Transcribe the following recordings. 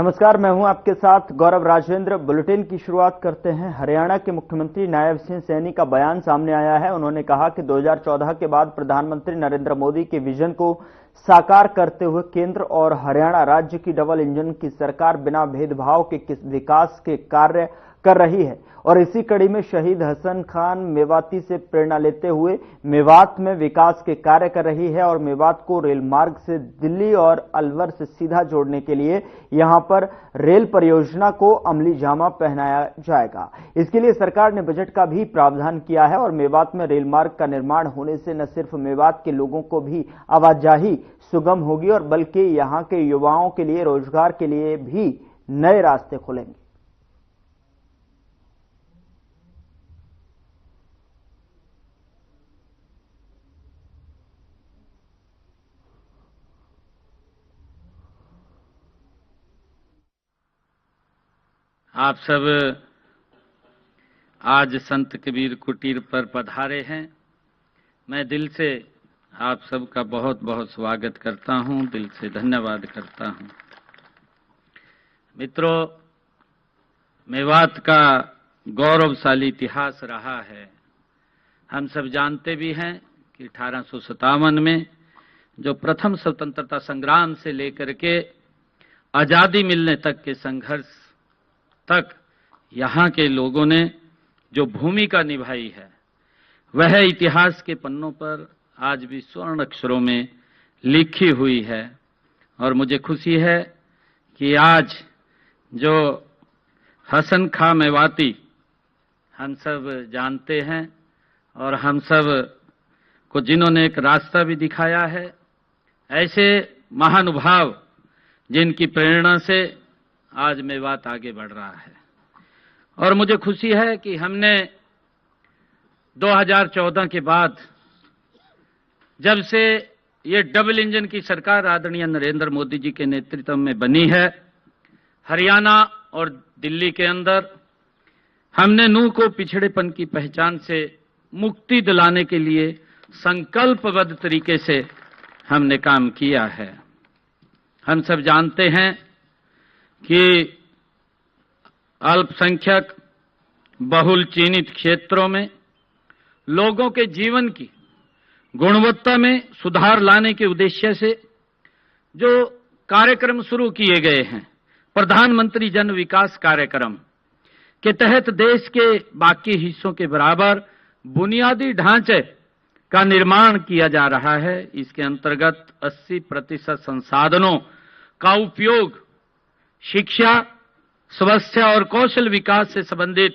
नमस्कार, मैं हूं आपके साथ गौरव राजेंद्र। बुलेटिन की शुरुआत करते हैं। हरियाणा के मुख्यमंत्री नायब सिंह सैनी का बयान सामने आया है। उन्होंने कहा कि 2014 के बाद प्रधानमंत्री नरेंद्र मोदी के विजन को साकार करते हुए केंद्र और हरियाणा राज्य की डबल इंजन की सरकार बिना भेदभाव के विकास के कार्य कर रही है और इसी कड़ी में शहीद हसन खान मेवाती से प्रेरणा लेते हुए मेवात में विकास के कार्य कर रही है और मेवात को रेल मार्ग से दिल्ली और अलवर से सीधा जोड़ने के लिए यहां पर रेल परियोजना को अमली जामा पहनाया जाएगा। इसके लिए सरकार ने बजट का भी प्रावधान किया है और मेवात में रेल मार्ग का निर्माण होने से न सिर्फ मेवात के लोगों को भी आवाजाही सुगम होगी और बल्कि यहां के युवाओं के लिए रोजगार के लिए भी नए रास्ते खुलेंगे। आप सब आज संत कबीर कुटीर पर पधारे हैं। मैं दिल से आप सबका बहुत बहुत स्वागत करता हूं, दिल से धन्यवाद करता हूं। मित्रों, मेवात का गौरवशाली इतिहास रहा है। हम सब जानते भी हैं कि 1857 में जो प्रथम स्वतंत्रता संग्राम से लेकर के आजादी मिलने तक के संघर्ष तक यहाँ के लोगों ने जो भूमिका निभाई है वह इतिहास के पन्नों पर आज भी स्वर्ण अक्षरों में लिखी हुई है। और मुझे खुशी है कि आज जो हसन खां मेवाती हम सब जानते हैं और हम सब को जिन्होंने एक रास्ता भी दिखाया है, ऐसे महानुभाव जिनकी प्रेरणा से आज मेवात आगे बढ़ रहा है। और मुझे खुशी है कि हमने 2014 के बाद जब से ये डबल इंजन की सरकार आदरणीय नरेंद्र मोदी जी के नेतृत्व में बनी है, हरियाणा और दिल्ली के अंदर हमने नूह को पिछड़ेपन की पहचान से मुक्ति दिलाने के लिए संकल्पबद्ध तरीके से हमने काम किया है। हम सब जानते हैं कि अल्पसंख्यक बहुल चिन्हित क्षेत्रों में लोगों के जीवन की गुणवत्ता में सुधार लाने के उद्देश्य से जो कार्यक्रम शुरू किए गए हैं, प्रधानमंत्री जन विकास कार्यक्रम के तहत देश के बाकी हिस्सों के बराबर बुनियादी ढांचे का निर्माण किया जा रहा है। इसके अंतर्गत 80% संसाधनों का उपयोग शिक्षा, स्वास्थ्य और कौशल विकास से संबंधित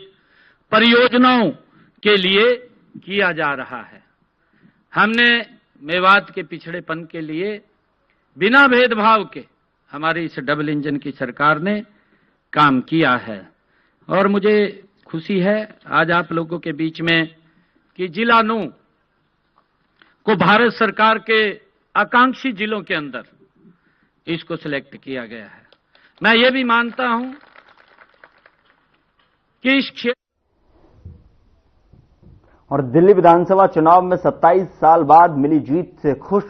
परियोजनाओं के लिए किया जा रहा है। हमने मेवात के पिछड़ेपन के लिए बिना भेदभाव के हमारी इस डबल इंजन की सरकार ने काम किया है। और मुझे खुशी है आज आप लोगों के बीच में कि जिला नूह को भारत सरकार के आकांक्षी जिलों के अंदर इसको सिलेक्ट किया गया है। मैं ये भी मानता हूं कि इस क्षेत्र और दिल्ली विधानसभा चुनाव में 27 साल बाद मिली जीत से खुश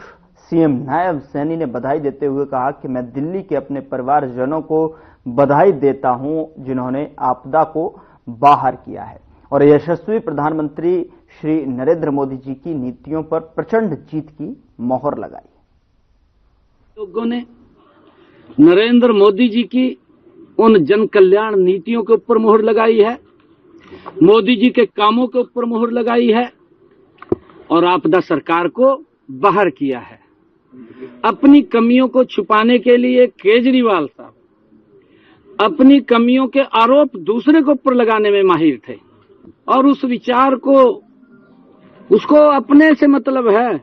सीएम नायब सैनी ने बधाई देते हुए कहा कि मैं दिल्ली के अपने परिवारजनों को बधाई देता हूं जिन्होंने आपदा को बाहर किया है और यशस्वी प्रधानमंत्री श्री नरेंद्र मोदी जी की नीतियों पर प्रचंड जीत की मोहर लगाई। लोगों ने नरेंद्र मोदी जी की उन जन कल्याण नीतियों के ऊपर मोहर लगाई है, मोदी जी के कामों के ऊपर मोहर लगाई है और आपदा सरकार को बाहर किया है। अपनी कमियों को छुपाने के लिए केजरीवाल साहब अपनी कमियों के आरोप दूसरे के ऊपर लगाने में माहिर थे और उस विचार को उसको अपने से मतलब है,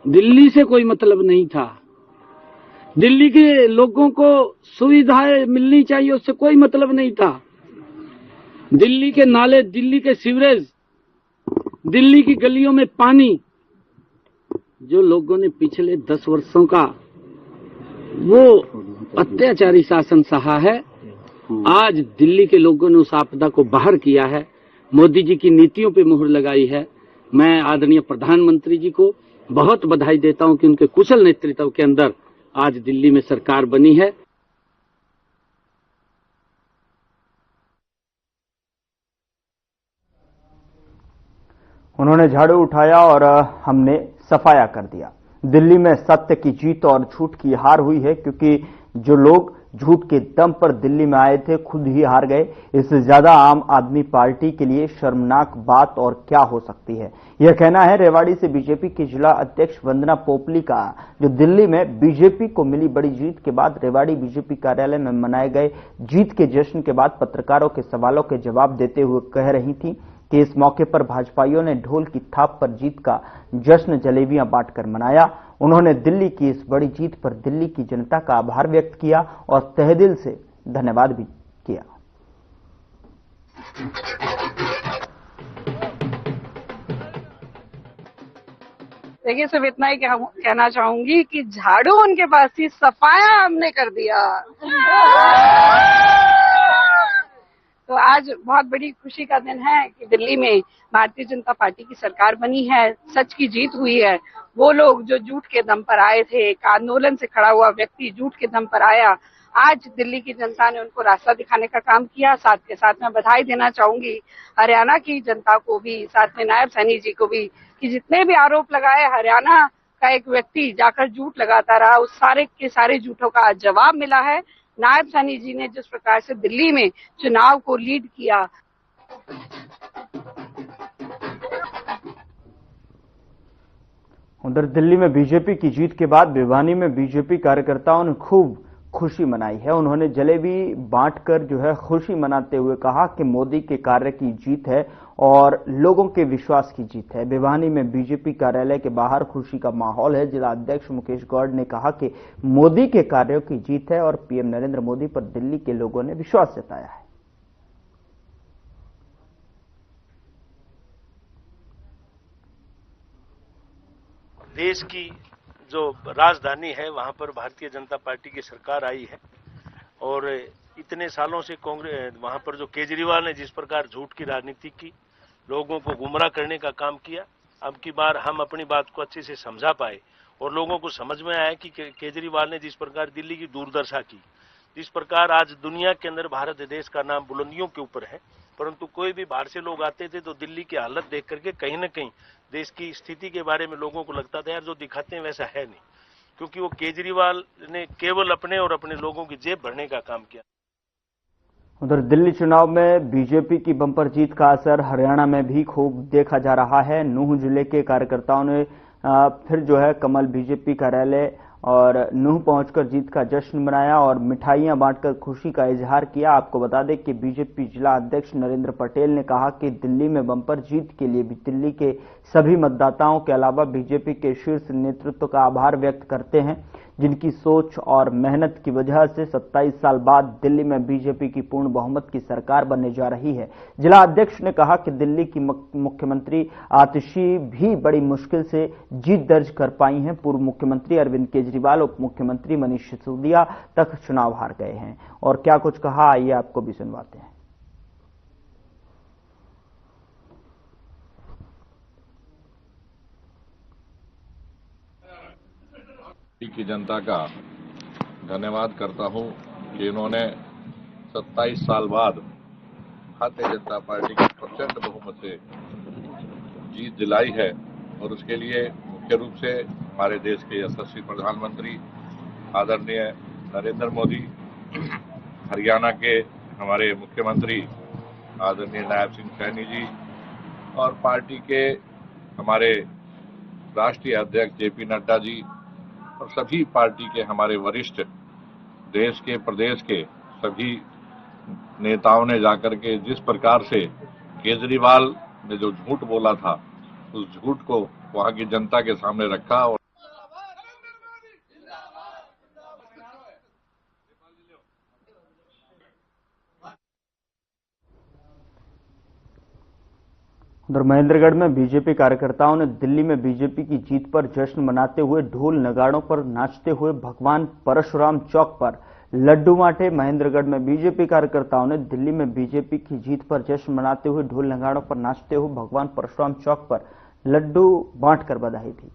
दिल्ली से कोई मतलब नहीं था। दिल्ली के लोगों को सुविधाएं मिलनी चाहिए उससे कोई मतलब नहीं था। दिल्ली के नाले, दिल्ली के सीवरेज, दिल्ली की गलियों में पानी, जो लोगों ने पिछले 10 वर्षों का वो अत्याचारी शासन सहा है, आज दिल्ली के लोगों ने उस आपदा को बाहर किया है, मोदी जी की नीतियों पे मुहर लगाई है। मैं आदरणीय प्रधानमंत्री जी को बहुत बधाई देता हूं कि उनके कुशल नेतृत्व के अंदर आज दिल्ली में सरकार बनी है। उन्होंने झाड़ू उठाया और हमने सफाया कर दिया। दिल्ली में सत्य की जीत और झूठ की हार हुई है, क्योंकि जो लोग झूठ के दम पर दिल्ली में आए थे खुद ही हार गए। इससे ज्यादा आम आदमी पार्टी के लिए शर्मनाक बात और क्या हो सकती है। यह कहना है रेवाड़ी से बीजेपी की जिला अध्यक्ष वंदना पोपली का, जो दिल्ली में बीजेपी को मिली बड़ी जीत के बाद रेवाड़ी बीजेपी कार्यालय में मनाए गए जीत के जश्न के बाद पत्रकारों के सवालों के जवाब देते हुए कह रही थी कि इस मौके पर भाजपाइयों ने ढोल की थाप पर जीत का जश्न जलेबियां बांटकर मनाया। उन्होंने दिल्ली की इस बड़ी जीत पर दिल्ली की जनता का आभार व्यक्त किया और तहेदिल से धन्यवाद भी किया। देखिए, सिर्फ इतना ही कहना चाहूंगी कि झाड़ू उनके पास थी, सफाया हमने कर दिया। तो आज बहुत बड़ी खुशी का दिन है कि दिल्ली में भारतीय जनता पार्टी की सरकार बनी है, सच की जीत हुई है। वो लोग जो झूठ के दम पर आए थे, एक आंदोलन से खड़ा हुआ व्यक्ति झूठ के दम पर आया, आज दिल्ली की जनता ने उनको रास्ता दिखाने का काम किया। साथ के साथ मैं बधाई देना चाहूंगी हरियाणा की जनता को भी, साथ में नायब सैनी जी को भी, कि जितने भी आरोप लगाए हरियाणा का एक व्यक्ति जाकर झूठ लगाता रहा, उस सारे के सारे झूठों का आज जवाब मिला है। नायब सैनी जी ने जिस प्रकार से दिल्ली में चुनाव को लीड किया। उधर दिल्ली में बीजेपी की जीत के बाद भिवानी में बीजेपी कार्यकर्ताओं ने खूब खुशी मनाई है। उन्होंने जलेबी बांटकर जो है खुशी मनाते हुए कहा कि मोदी के कार्य की जीत है और लोगों के विश्वास की जीत है। भिवानी में बीजेपी कार्यालय के बाहर खुशी का माहौल है। जिला अध्यक्ष मुकेश गौड़ ने कहा कि मोदी के कार्यों की जीत है और पीएम नरेंद्र मोदी पर दिल्ली के लोगों ने विश्वास जताया है। देश की जो राजधानी है वहां पर भारतीय जनता पार्टी की सरकार आई है और इतने सालों से कांग्रेस वहां पर जो केजरीवाल ने जिस प्रकार झूठ की राजनीति की, लोगों को गुमराह करने का काम किया, अब की बार हम अपनी बात को अच्छे से समझा पाए और लोगों को समझ में आया कि केजरीवाल ने जिस प्रकार दिल्ली की दुर्दशा की, जिस प्रकार आज दुनिया के अंदर भारत देश का नाम बुलंदियों के ऊपर है, परंतु कोई भी बाहर से लोग आते थे तो दिल्ली की हालत देख करके कहीं न कहीं देश की स्थिति के बारे में लोगों को लगता था यार जो दिखाते हैं वैसा है नहीं, क्योंकि वो केजरीवाल ने केवल अपने और अपने लोगों की जेब भरने का काम किया। उधर दिल्ली चुनाव में बीजेपी की बंपर जीत का असर हरियाणा में भी खूब देखा जा रहा है। नूंह जिले के कार्यकर्ताओं ने फिर जो है कमल बीजेपी कार्यालय और नूंह पहुंचकर जीत का जश्न मनाया और मिठाइयां बांटकर खुशी का इजहार किया। आपको बता दें कि बीजेपी जिला अध्यक्ष नरेंद्र पटेल ने कहा कि दिल्ली में बंपर जीत के लिए भी दिल्ली के सभी मतदाताओं के अलावा बीजेपी के शीर्ष नेतृत्व का आभार व्यक्त करते हैं, जिनकी सोच और मेहनत की वजह से 27 साल बाद दिल्ली में बीजेपी की पूर्ण बहुमत की सरकार बनने जा रही है। जिला अध्यक्ष ने कहा कि दिल्ली की मुख्यमंत्री आतिशी भी बड़ी मुश्किल से जीत दर्ज कर पाई हैं। पूर्व मुख्यमंत्री अरविंद केजरीवाल, उप मुख्यमंत्री मनीष सिसोदिया तक चुनाव हार गए हैं। और क्या कुछ कहा, आइए आपको भी सुनवाते हैं। की जनता का धन्यवाद करता हूं कि इन्होंने 27 साल बाद भारतीय जनता पार्टी की प्रचंड बहुमत से जीत दिलाई है और उसके लिए मुख्य रूप से हमारे देश के यशस्वी प्रधानमंत्री आदरणीय नरेंद्र मोदी, हरियाणा के हमारे मुख्यमंत्री आदरणीय नायब सिंह सैनी जी और पार्टी के हमारे राष्ट्रीय अध्यक्ष जेपी नड्डा जी और सभी पार्टी के हमारे वरिष्ठ देश के प्रदेश के सभी नेताओं ने जाकर के जिस प्रकार से केजरीवाल ने जो झूठ बोला था उस झूठ को वहां की जनता के सामने रखा। और उधर महेंद्रगढ़ में बीजेपी कार्यकर्ताओं ने दिल्ली में बीजेपी की जीत पर जश्न मनाते हुए ढोल नगाड़ों पर नाचते हुए भगवान परशुराम चौक पर लड्डू बांटे। महेंद्रगढ़ में बीजेपी कार्यकर्ताओं ने दिल्ली में बीजेपी की जीत पर जश्न मनाते हुए ढोल नगाड़ों पर नाचते हुए भगवान परशुराम चौक पर लड्डू बांटकर बधाई दी।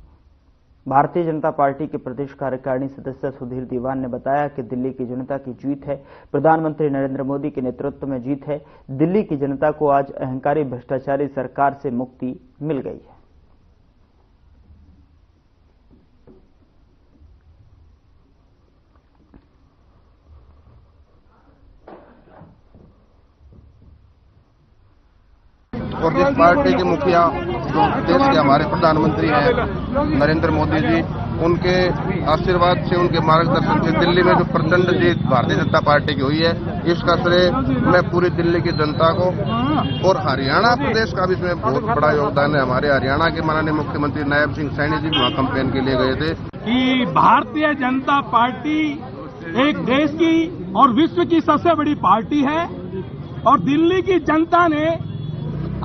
भारतीय जनता पार्टी के प्रदेश कार्यकारिणी सदस्य सुधीर दीवान ने बताया कि दिल्ली की जनता की जीत है, प्रधानमंत्री नरेंद्र मोदी के नेतृत्व में जीत है। दिल्ली की जनता को आज अहंकारी भ्रष्टाचारी सरकार से मुक्ति मिल गई है। और जिस पार्टी के मुखिया जो देश के हमारे प्रधानमंत्री हैं नरेंद्र मोदी जी, उनके आशीर्वाद से, उनके मार्गदर्शन से दिल्ली में जो प्रचंड जीत भारतीय जनता पार्टी की हुई है, इसका श्रेय मैं पूरी दिल्ली की जनता को और हरियाणा प्रदेश का भी इसमें बहुत बड़ा योगदान है। हमारे हरियाणा के माननीय मुख्यमंत्री नायब सिंह सैनी जी भी वहाँ कैंपेन के लिए गए थे कि भारतीय जनता पार्टी एक देश की और विश्व की सबसे बड़ी पार्टी है और दिल्ली की जनता ने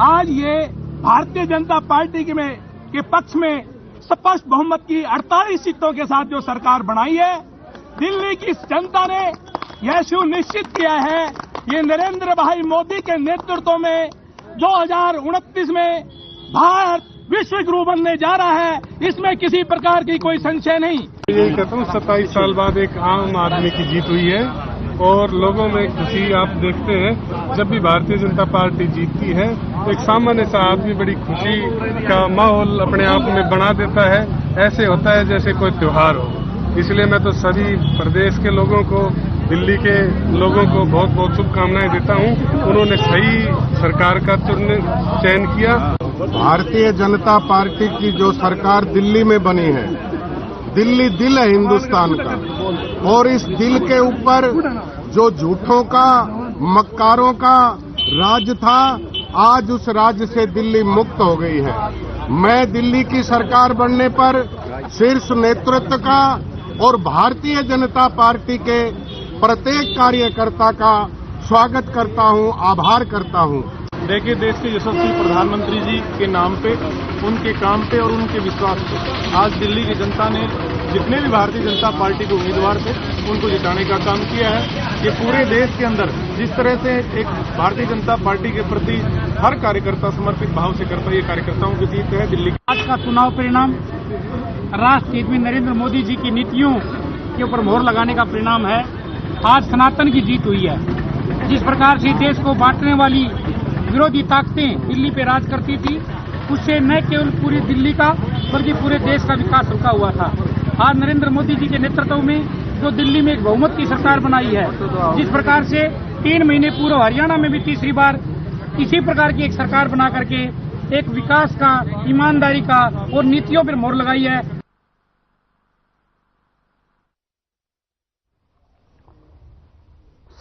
आज ये भारतीय जनता पार्टी के पक्ष में स्पष्ट बहुमत की 48 सीटों के साथ जो सरकार बनाई है, दिल्ली की जनता ने यह सुनिश्चित किया है ये नरेंद्र भाई मोदी के नेतृत्व में 2029 में भारत विश्व गुरु बनने जा रहा है, इसमें किसी प्रकार की कोई संशय नहीं। यही कहता हूँ 27 साल बाद एक आम आदमी की जीत हुई है और लोगों में खुशी आप देखते हैं। जब भी भारतीय जनता पार्टी जीतती है तो एक सामान्य सा आदमी बड़ी खुशी का माहौल अपने आप में बना देता है, ऐसे होता है जैसे कोई त्योहार हो। इसलिए मैं तो सभी प्रदेश के लोगों को, दिल्ली के लोगों को बहुत बहुत शुभकामनाएं देता हूं। उन्होंने सही सरकार का चयन किया। भारतीय जनता पार्टी की जो सरकार दिल्ली में बनी है, दिल्ली दिल है हिंदुस्तान का, और इस दिल के ऊपर जो झूठों का, मक्कारों का राज था, आज उस राज से दिल्ली मुक्त हो गई है। मैं दिल्ली की सरकार बनने पर शीर्ष नेतृत्व का और भारतीय जनता पार्टी के प्रत्येक कार्यकर्ता का स्वागत करता हूं, आभार करता हूं। देखिए, देश के यशस्वी प्रधानमंत्री जी के नाम पे, उनके काम पे और उनके विश्वास पे आज दिल्ली की जनता ने जितने भी भारतीय जनता पार्टी के उम्मीदवार थे उनको जिताने का काम किया है। ये पूरे देश के अंदर जिस तरह से एक भारतीय जनता पार्टी के प्रति हर कार्यकर्ता समर्पित भाव से करता है, ये कार्यकर्ताओं की जीत है दिल्ली। आज का चुनाव परिणाम राष्ट्र हित में नरेंद्र मोदी जी की नीतियों के ऊपर मोहर लगाने का परिणाम है। आज सनातन की जीत हुई है। जिस प्रकार से देश को बांटने वाली विरोधी ताकतें दिल्ली पे राज करती थी, उससे न केवल पूरी दिल्ली का बल्कि पूरे देश का विकास रुका हुआ था। आज नरेंद्र मोदी जी के नेतृत्व में जो दिल्ली में एक बहुमत की सरकार बनाई है, जिस प्रकार से 3 महीने पूर्व हरियाणा में भी तीसरी बार इसी प्रकार की एक सरकार बना करके एक विकास का, ईमानदारी का और नीतियों पर मोहर लगाई है।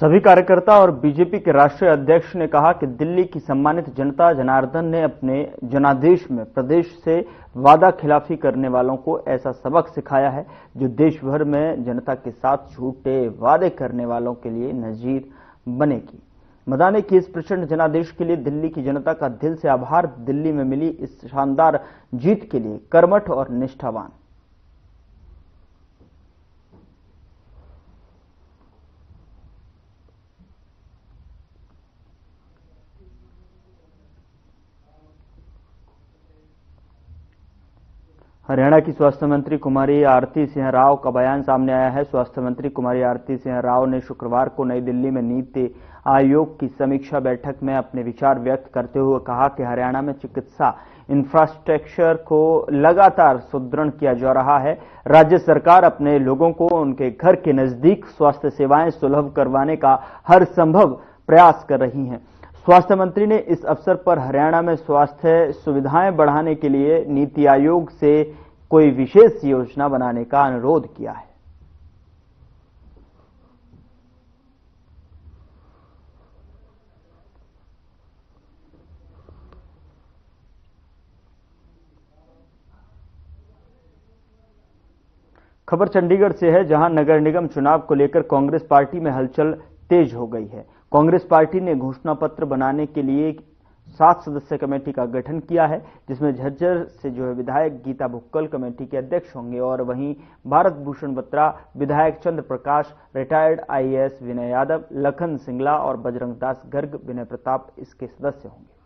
सभी कार्यकर्ता और बीजेपी के राष्ट्रीय अध्यक्ष ने कहा कि दिल्ली की सम्मानित जनता जनार्दन ने अपने जनादेश में प्रदेश से वादा खिलाफी करने वालों को ऐसा सबक सिखाया है जो देश भर में जनता के साथ झूठे वादे करने वालों के लिए नजीर बनेगी। मदाने की इस प्रचंड जनादेश के लिए दिल्ली की जनता का दिल से आभार। दिल्ली में मिली इस शानदार जीत के लिए कर्मठ और निष्ठावान। हरियाणा की स्वास्थ्य मंत्री कुमारी आरती सिंह राव का बयान सामने आया है। स्वास्थ्य मंत्री कुमारी आरती सिंह राव ने शुक्रवार को नई दिल्ली में नीति आयोग की समीक्षा बैठक में अपने विचार व्यक्त करते हुए कहा कि हरियाणा में चिकित्सा इंफ्रास्ट्रक्चर को लगातार सुदृढ़ किया जा रहा है। राज्य सरकार अपने लोगों को उनके घर के नजदीक स्वास्थ्य सेवाएं सुलभ करवाने का हर संभव प्रयास कर रही है। स्वास्थ्य मंत्री ने इस अवसर पर हरियाणा में स्वास्थ्य सुविधाएं बढ़ाने के लिए नीति आयोग से कोई विशेष योजना बनाने का अनुरोध किया है। खबर चंडीगढ़ से है, जहां नगर निगम चुनाव को लेकर कांग्रेस पार्टी में हलचल तेज हो गई है। कांग्रेस पार्टी ने घोषणा पत्र बनाने के लिए 7 सदस्य कमेटी का गठन किया है, जिसमें झज्जर से विधायक गीता भुक्कल कमेटी के अध्यक्ष होंगे और वहीं भारत भूषण बत्रा, विधायक चंद्र प्रकाश, रिटायर्ड IAS विनय यादव, लखन सिंगला और बजरंग दास गर्ग, विनय प्रताप इसके सदस्य होंगे।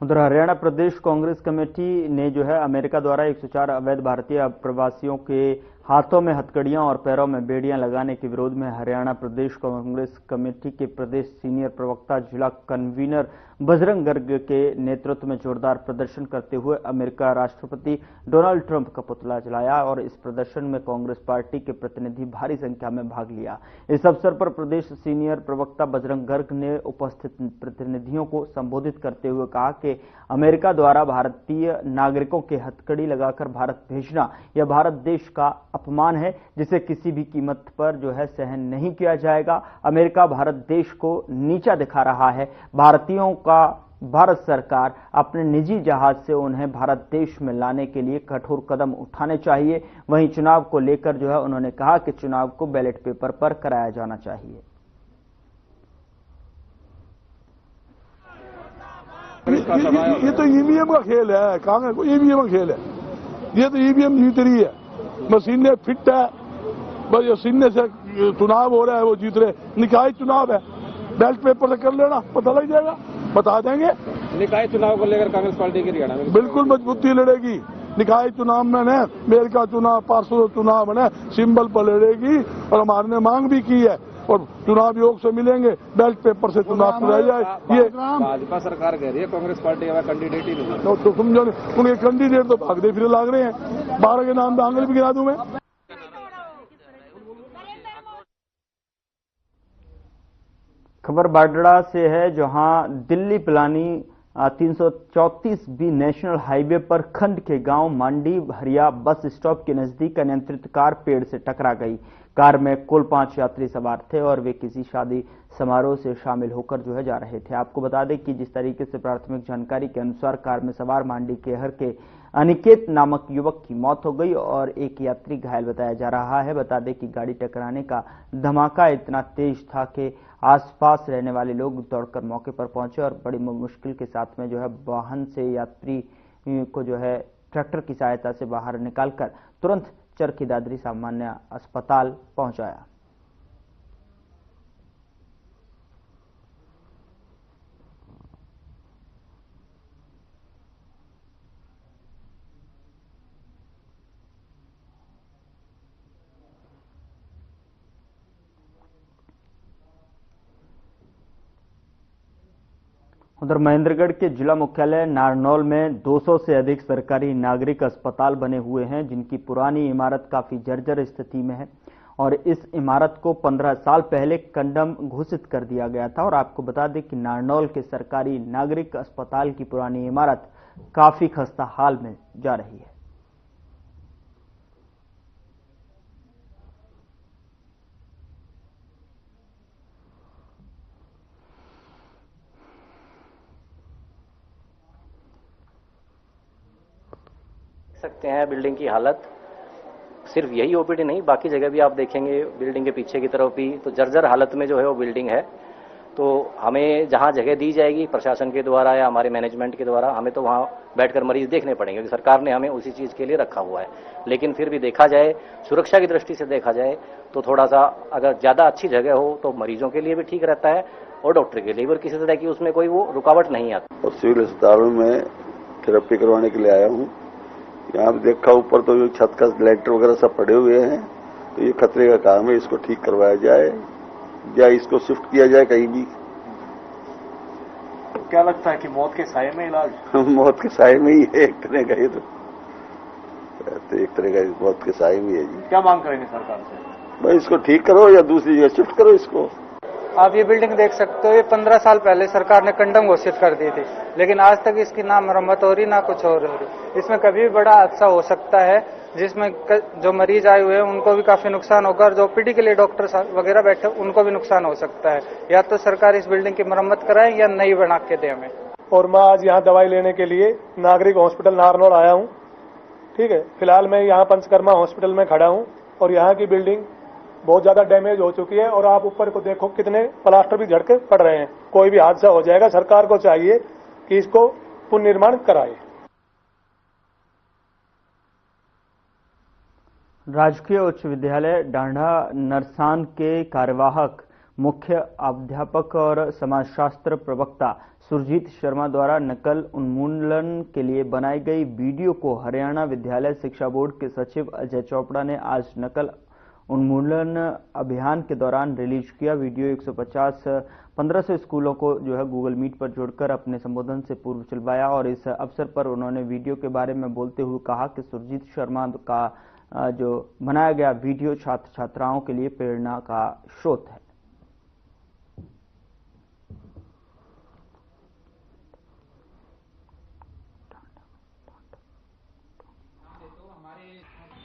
उधर हरियाणा प्रदेश कांग्रेस कमेटी ने जो है अमेरिका द्वारा 104 अवैध भारतीय प्रवासियों के हाथों में हथकड़ियां और पैरों में बेड़ियां लगाने के विरोध में हरियाणा प्रदेश कांग्रेस कमेटी के प्रदेश सीनियर प्रवक्ता जिला कन्वीनर बजरंग गर्ग के नेतृत्व में जोरदार प्रदर्शन करते हुए अमेरिका राष्ट्रपति डोनाल्ड ट्रंप का पुतला जलाया और इस प्रदर्शन में कांग्रेस पार्टी के प्रतिनिधि भारी संख्या में भाग लिया। इस अवसर पर प्रदेश सीनियर प्रवक्ता बजरंग गर्ग ने उपस्थित प्रतिनिधियों को संबोधित करते हुए कहा कि अमेरिका द्वारा भारतीय नागरिकों के हथकड़ी लगाकर भारत भेजना यह भारत देश का अपमान है, जिसे किसी भी कीमत पर जो है सहन नहीं किया जाएगा। अमेरिका भारत देश को नीचा दिखा रहा है। भारतीयों का भारत सरकार अपने निजी जहाज से उन्हें भारत देश में लाने के लिए कठोर कदम उठाने चाहिए। वहीं चुनाव को लेकर जो है उन्होंने कहा कि चुनाव को बैलेट पेपर पर कराया जाना चाहिए। ये तो ईवीएम का खेल है, कांग्रेस को ईवीएम का खेल है। ये तो ईवीएम जीत रही है, मशीनें फिट है, बस ये सीने से चुनाव हो रहा है वो जीत रहे। निकाय चुनाव है, बैलेट पेपर से कर लेना, पता लग जाएगा, बता देंगे। निकाय चुनाव को लेकर कांग्रेस पार्टी की हरियाणा में बिल्कुल मजबूती लड़ेगी। निकाय चुनाव में न मेयर का चुनाव, पार्षद चुनाव में सिंबल पर लड़ेगी और हमारे ने मांग भी की है और चुनाव योग से मिलेंगे, बैलेट पेपर से चुनाव कराया जाए। ये भाजपा सरकार कह रही है कांग्रेस पार्टी का कैंडिडेट ही नहीं, तो समझो उनके कैंडिडेट तो भागते फिर लाग रहे हैं। 12 के नाम आंगल भी गिरा दूं मैं। खबर बाडड़ा से है, जहां Delhi Pilani 334 B national highway पर खंड के गांव मांडी हरिया बस स्टॉप के नजदीक अनियंत्रित कार पेड़ से टकरा गई। कार में कुल 5 यात्री सवार थे और वे किसी शादी समारोह से शामिल होकर जो है जा रहे थे। आपको बता दें कि जिस तरीके से प्राथमिक जानकारी के अनुसार कार में सवार मांडी केहर के अनिकेत नामक युवक की मौत हो गई और एक यात्री घायल बताया जा रहा है। बता दें कि गाड़ी टकराने का धमाका इतना तेज था कि आसपास रहने वाले लोग दौड़कर मौके पर पहुंचे और बड़ी मुश्किल के साथ में जो है वाहन से यात्री को जो है ट्रैक्टर की सहायता से बाहर निकालकर तुरंत चरखी दादरी सामान्य अस्पताल पहुंचाया। उधर महेंद्रगढ़ के जिला मुख्यालय नारनौल में 200 से अधिक सरकारी नागरिक अस्पताल बने हुए हैं, जिनकी पुरानी इमारत काफी जर्जर स्थिति में है और इस इमारत को 15 साल पहले कंडम घोषित कर दिया गया था। और आपको बता दें कि नारनौल के सरकारी नागरिक अस्पताल की पुरानी इमारत काफी खस्ता हाल में जा रही है। सकते हैं बिल्डिंग की हालत, सिर्फ यही ओपीडी नहीं बाकी जगह भी आप देखेंगे बिल्डिंग के पीछे की तरफ भी तो जर्जर हालत में जो है वो बिल्डिंग है। तो हमें जहां जगह दी जाएगी प्रशासन के द्वारा या हमारे मैनेजमेंट के द्वारा, हमें तो वहां बैठकर मरीज देखने पड़ेंगे क्योंकि सरकार ने हमें उसी चीज के लिए रखा हुआ है। लेकिन फिर भी देखा जाए, सुरक्षा की दृष्टि से देखा जाए तो थोड़ा सा अगर ज्यादा अच्छी जगह हो तो मरीजों के लिए भी ठीक रहता है और डॉक्टर के लिए भी किसी तरह की उसमें कोई वो रुकावट नहीं आती। और सिविल अस्पतालों में थेरेपी करवाने के लिए आया हूँ। यहाँ पे देखा ऊपर तो छत का लेंटर वगैरह सब पड़े हुए हैं, तो ये खतरे का काम है, इसको ठीक करवाया जाए या इसको शिफ्ट किया जाए कहीं भी। क्या लगता है कि मौत के साये में इलाज? मौत के साये में ही है एक तरह का, ये तो एक तरह का मौत के साये में है जी। क्या मांग करेंगे सरकार से? भाई इसको ठीक करो या दूसरी जगह शिफ्ट करो इसको। आप ये बिल्डिंग देख सकते हो, ये 15 साल पहले सरकार ने कंडम घोषित कर दी थी, लेकिन आज तक इसकी ना मरम्मत हो रही ना कुछ हो रही। इसमें कभी भी बड़ा हादसा हो सकता है जिसमें जो मरीज आए हुए हैं उनको भी काफी नुकसान होगा और जो ओपीडी के लिए डॉक्टर वगैरह बैठे उनको भी नुकसान हो सकता है। या तो सरकार इस बिल्डिंग की मरम्मत कराए या नई बना के दे हमें। और मैं आज यहाँ दवाई लेने के लिए नागरिक हॉस्पिटल नारनौल आया हूँ। ठीक है, फिलहाल मैं यहाँ पंचकर्मा हॉस्पिटल में खड़ा हूँ और यहाँ की बिल्डिंग बहुत ज्यादा डैमेज हो चुकी है और आप ऊपर को देखो कितने प्लास्टर भी झड़के पड़ रहे हैं। कोई भी हादसा हो जाएगा, सरकार को चाहिए कि इसको पुनर्निर्माण कराए। राजकीय उच्च विद्यालय डांडा नरसान के कार्यवाहक मुख्य अध्यापक और समाजशास्त्र प्रवक्ता सुरजीत शर्मा द्वारा नकल उन्मूलन के लिए बनाई गई वीडियो को हरियाणा विद्यालय शिक्षा बोर्ड के सचिव अजय चोपड़ा ने आज नकल उन्मूलन अभियान के दौरान रिलीज किया। वीडियो 1500 स्कूलों को गूगल मीट पर जोड़कर अपने संबोधन से पूर्व चलवाया और इस अवसर पर उन्होंने वीडियो के बारे में बोलते हुए कहा कि सुरजीत शर्मा का जो बनाया गया वीडियो छात्र छात्राओं के लिए प्रेरणा का स्रोत है।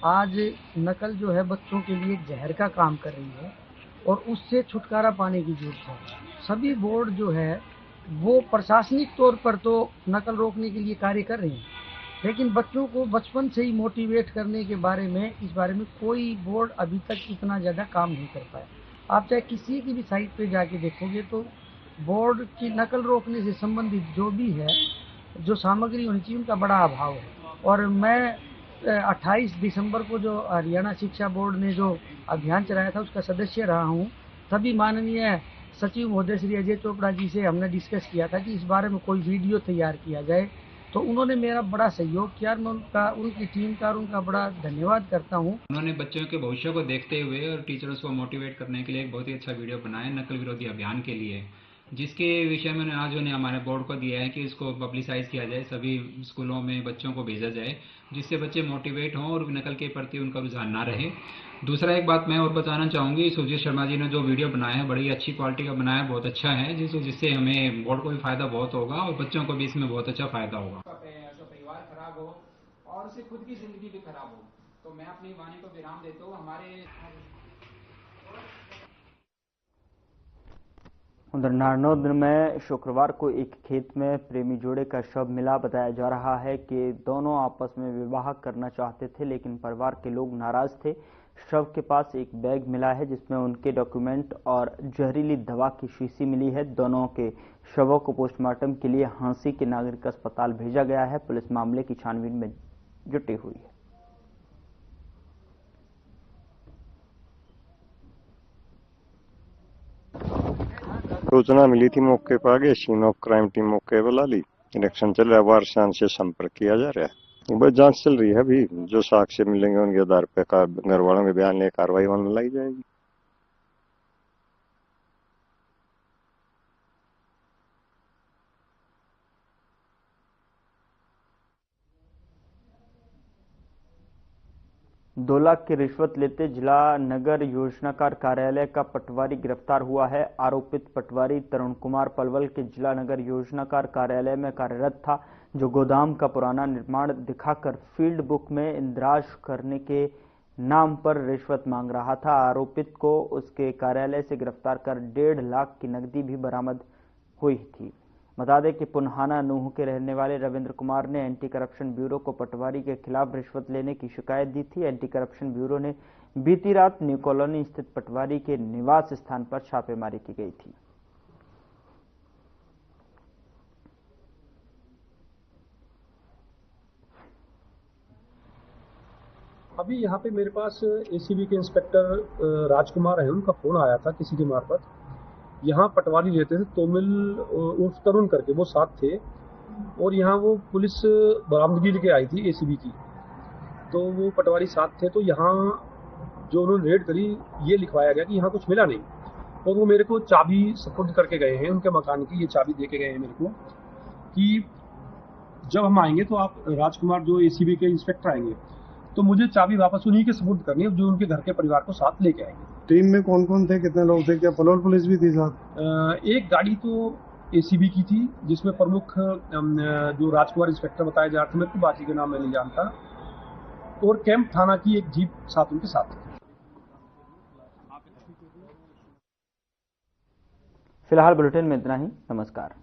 आज नकल जो है बच्चों के लिए एक जहर का काम कर रही है और उससे छुटकारा पाने की जरूरत है। सभी बोर्ड जो है वो प्रशासनिक तौर पर तो नकल रोकने के लिए कार्य कर रहे हैं, लेकिन बच्चों को बचपन से ही मोटिवेट करने के बारे में इस बारे में कोई बोर्ड अभी तक इतना ज़्यादा काम नहीं कर पाया। आप चाहे किसी की भी साइट पे जाके देखोगे तो बोर्ड की नकल रोकने से संबंधित जो भी है, जो सामग्री होनी चाहिए उनका बड़ा अभाव है। और मैं 28 दिसंबर को जो हरियाणा शिक्षा बोर्ड ने जो अभियान चलाया था उसका सदस्य रहा हूँ। तभी माननीय सचिव महोदय श्री अजय चोपड़ा जी से हमने डिस्कस किया था कि इस बारे में कोई वीडियो तैयार किया जाए, तो उन्होंने मेरा बड़ा सहयोग किया। मैं उनकी टीम का और उनका बड़ा धन्यवाद करता हूँ। उन्होंने बच्चों के भविष्य को देखते हुए और टीचर्स को मोटिवेट करने के लिए एक बहुत ही अच्छा वीडियो बनाया नकल विरोधी अभियान के लिए, जिसके विषय में आज उन्हें हमारे बोर्ड को दिया है कि इसको पब्लिसाइज किया जाए, सभी स्कूलों में बच्चों को भेजा जाए, जिससे बच्चे मोटिवेट हों और नकल के प्रति उनका रुझान ना रहे। दूसरा एक बात मैं और बताना चाहूँगी, सुरजीत शर्मा जी ने जो वीडियो बनाया है बड़ी अच्छी क्वालिटी का बनाया है, बहुत अच्छा है, जिससे हमें बोर्ड को भी फायदा बहुत होगा और बच्चों को भी इसमें बहुत अच्छा फायदा होगा। परिवार खराब हो और उससे खुद की जिंदगी भी खराब हो, तो मैं अपनी वाणी को विराम देता हूँ। उधर नारनौल में शुक्रवार को एक खेत में प्रेमी जोड़े का शव मिला। बताया जा रहा है कि दोनों आपस में विवाह करना चाहते थे, लेकिन परिवार के लोग नाराज थे। शव के पास एक बैग मिला है जिसमें उनके डॉक्यूमेंट और जहरीली दवा की शीशी मिली है। दोनों के शवों को पोस्टमार्टम के लिए हांसी के नागरिक अस्पताल भेजा गया है। पुलिस मामले की छानबीन में जुटी हुई है। सूचना मिली थी मौके पर, आगे सीन ऑफ क्राइम टीम मौके पर ला ली। इलेक्शन चल रहा है, वारसान से संपर्क किया जा रहा है। बस जांच चल रही है। अभी जो साक्ष्य मिलेंगे उनके आधार पर घर वालों के बयान ले कार्रवाई होने लगी जाएगी। दो लाख की रिश्वत लेते जिला नगर योजनाकार कार्यालय का पटवारी गिरफ्तार हुआ है। आरोपित पटवारी तरुण कुमार पलवल के जिला नगर योजनाकार कार्यालय में कार्यरत था, जो गोदाम का पुराना निर्माण दिखाकर फील्ड बुक में इंदराज करने के नाम पर रिश्वत मांग रहा था। आरोपित को उसके कार्यालय से गिरफ्तार कर 1.5 लाख की नकदी भी बरामद हुई थी। बता दें कि पुन्हाना नूह के रहने वाले रविंद्र कुमार ने एंटी करप्शन ब्यूरो को पटवारी के खिलाफ रिश्वत लेने की शिकायत दी थी। एंटी करप्शन ब्यूरो ने बीती रात न्यू कॉलोनी स्थित पटवारी के निवास स्थान पर छापेमारी की गई थी। अभी यहाँ पे मेरे पास एसीबी के इंस्पेक्टर राजकुमार है, उनका फोन आया था किसी के मार्फत। यहाँ पटवारी रहते थे तोमिल उर्फ तरुण करके, वो साथ थे और यहाँ वो पुलिस बरामदगी लेके आई थी एसीबी की, तो वो पटवारी साथ थे। तो यहाँ जो उन्होंने रेड करी, ये लिखवाया गया कि यहाँ कुछ मिला नहीं, और वो मेरे को चाबी सपुर्द करके गए हैं उनके मकान की। ये चाबी दे के गए हैं मेरे को कि जब हम आएंगे तो आप राजकुमार जो एसीबी के इंस्पेक्टर आएंगे तो मुझे चाबी वापस उन्हीं के सपुर्द करनी है, जो उनके घर के परिवार को साथ लेके आएंगे। टीम में कौन कौन थे, कितने लोग थे, क्या पलोल पुलिस भी थी साथ? एक गाड़ी तो एसीबी की थी जिसमें प्रमुख जो राजकुमार इंस्पेक्टर बताए जा रहे थे, मेरे को बाकी के नाम मैं नहीं जानता, और कैंप थाना की एक जीप साथ उनके साथ। फिलहाल बुलेटिन में इतना ही। नमस्कार।